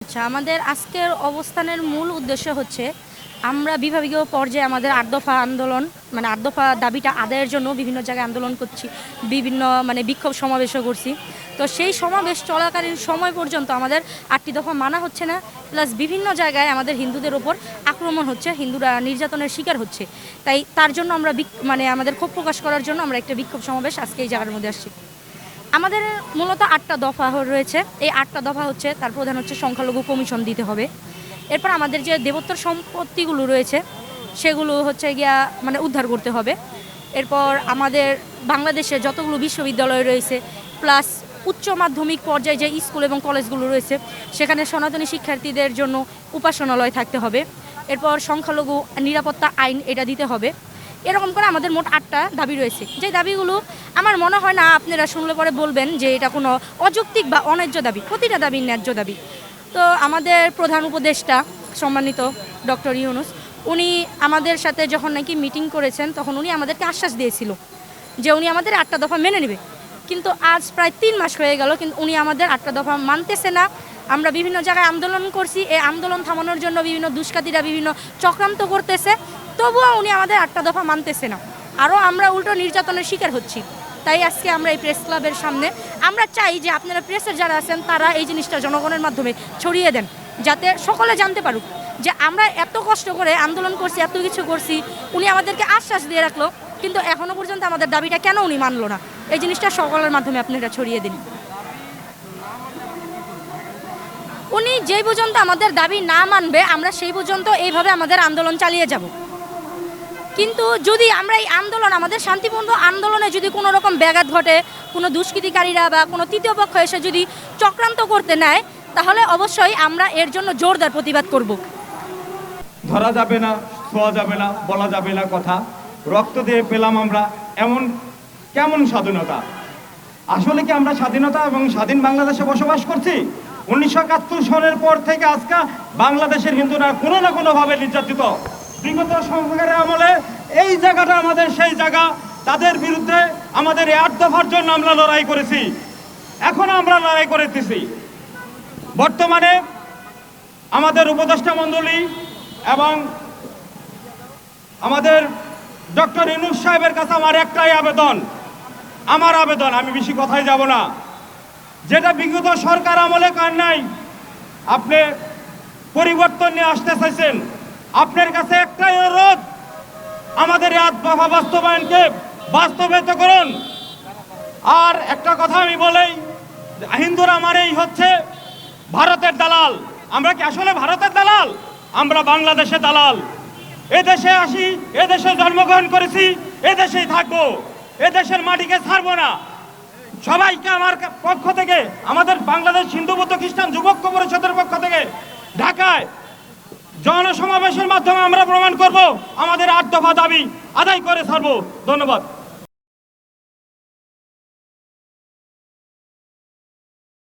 আচ্ছা, আমাদের আজকের অবস্থানের মূল উদ্দেশ্য হচ্ছে আমরা বিভাগীয় পর্যায়ে আমাদের ৮ দফা আন্দোলন মানে ৮ দফা দাবিটা আদায়ের জন্য বিভিন্ন জায়গায় আন্দোলন করছি, বিভিন্ন বিক্ষোভ সমাবেশও করছি। তো সেই সমাবেশ চলাকালীন সময় পর্যন্ত আমাদের ৮টি দফা মানা হচ্ছে না, প্লাস বিভিন্ন জায়গায় আমাদের হিন্দুদের ওপর আক্রমণ হচ্ছে, হিন্দুরা নির্যাতনের শিকার হচ্ছে। তাই তার জন্য আমরা আমাদের ক্ষোভ প্রকাশ করার জন্য আমরা একটা বিক্ষোভ সমাবেশ আজকে এই জায়গার মধ্যে আসছি। আমাদের মূলত 8টা দফা রয়েছে। এই 8টা দফা হচ্ছে, তার প্রধান হচ্ছে সংখ্যালঘু কমিশন দিতে হবে। এরপর আমাদের যে দেবোত্তর সম্পত্তিগুলো রয়েছে সেগুলো হচ্ছে গিয়া উদ্ধার করতে হবে। এরপর আমাদের বাংলাদেশে যতগুলো বিশ্ববিদ্যালয় রয়েছে প্লাস উচ্চ মাধ্যমিক পর্যায়ে যে স্কুল এবং কলেজগুলো রয়েছে সেখানে সনাতনী শিক্ষার্থীদের জন্য উপাসনালয় থাকতে হবে। এরপর সংখ্যালঘু নিরাপত্তা আইন এটা দিতে হবে। এরকম করে আমাদের মোট 8টা দাবি রয়েছে, যে দাবিগুলো আমার মনে হয় না আপনারা শুনলে পরে বলবেন যে এটা কোনো অযৌক্তিক বা অন্যায্য দাবি। প্রতিটা দাবি ন্যায্য দাবি। তো আমাদের প্রধান উপদেষ্টা সম্মানিত ডক্টর ইউনূস উনি আমাদের সাথে যখন নাকি মিটিং করেছেন তখন উনি আমাদেরকে আশ্বাস দিয়েছিল যে উনি আমাদের 8টা দফা মেনে নেবে। কিন্তু আজ প্রায় 3 মাস হয়ে গেল, কিন্তু উনি আমাদের 8টা দফা মানতেছে না। আমরা বিভিন্ন জায়গায় আন্দোলন করছি, এই আন্দোলন থামানোর জন্য বিভিন্ন দুষ্কৃতীরা বিভিন্ন চক্রান্ত করতেছে, তবুও উনি আমাদের 8টা দফা মানতেছে না। আরও আমরা উল্টো নির্যাতনের শিকার হচ্ছি। তাই আজকে আমরা এই প্রেস ক্লাবের সামনে আমরা চাই যে আপনারা প্রেসের যারা আছেন তারা এই জিনিসটা জনগণের মাধ্যমে ছড়িয়ে দেন, যাতে সকলে জানতে পারুক যে আমরা এত কষ্ট করে আন্দোলন করছি, এত কিছু করছি, উনি আমাদেরকে আশ্বাস দিয়ে রাখলো, কিন্তু এখনও পর্যন্ত আমাদের দাবিটা কেন উনি মানলো না। এই জিনিসটা সকলের মাধ্যমে আপনারা ছড়িয়ে দিন। উনি যেই পর্যন্ত আমাদের দাবি না মানবে আমরা সেই পর্যন্ত এইভাবে আমাদের আন্দোলন চালিয়ে যাব। কিন্তু যদি আমরা এই আন্দোলন আমাদের শান্তিপূর্ণ আন্দোলনে যদি কোনো রকম ব্যাঘাত ঘটে, কোনো দুষ্কৃতিকারীরা বা কোনো তৃতীয় পক্ষ এসে যদি চক্রান্ত করতে নেয়, তাহলে অবশ্যই আমরা এর জন্য জোরদার প্রতিবাদ করব। ধরা যাবে না, ছোঁয়া যাবে না, বলা যাবে না কথা। রক্ত দিয়ে পেলাম আমরা এমন কেমন স্বাধীনতা? আসলে কি আমরা স্বাধীনতা এবং স্বাধীন বাংলাদেশে বসবাস করছি? 1971 সনের পর থেকে আজকে বাংলাদেশের হিন্দুরা কোনো না কোনোভাবে নির্যাতিত। বিগত সরকারের আমলে এই জায়গাটা আমাদের সেই জায়গা, তাদের বিরুদ্ধে আমাদের এই 8 দফার জন্য আমরা লড়াই করেছি, এখনো আমরা লড়াই করতেছি। বর্তমানে আমাদের উপদেষ্টা মণ্ডলী এবং আমাদের ডক্টর ইউনূস সাহেবের কাছে আমার একটাই আবেদন, আমি বেশি কথায় যাব না, যেটা বিগত সরকার আমলে কার নাই, আপনি পরিবর্তন নিয়ে আসতে চাইছেন। আপনার কাছে একটাই অনুরোধ, আমাদের এই 8 দফা বাস্তবায়নকে বাস্তবায়িত করুন। আর একটা কথা আমি বলি, হিন্দুরা আমারই হচ্ছে ভারতের দালাল। আমরা কি আসলে ভারতের দালাল? আমরা বাংলাদেশের দালাল। এদেশে আসি, এদেশে জন্মগ্রহণ করেছি, এদেশেই থাকবো, এদেশের মাটিকে ছাড়বো না। সবাইকে আমার পক্ষ থেকে, আমাদের বাংলাদেশ হিন্দু বৌদ্ধ খ্রিস্টান যুবক পরিষদের পক্ষ থেকে ঢাকায় জনসমাবেশের মাধ্যমে আমরা প্রমাণ করব আমাদের 8 দফা দাবি আদায় করে ছাড়বো। ধন্যবাদ।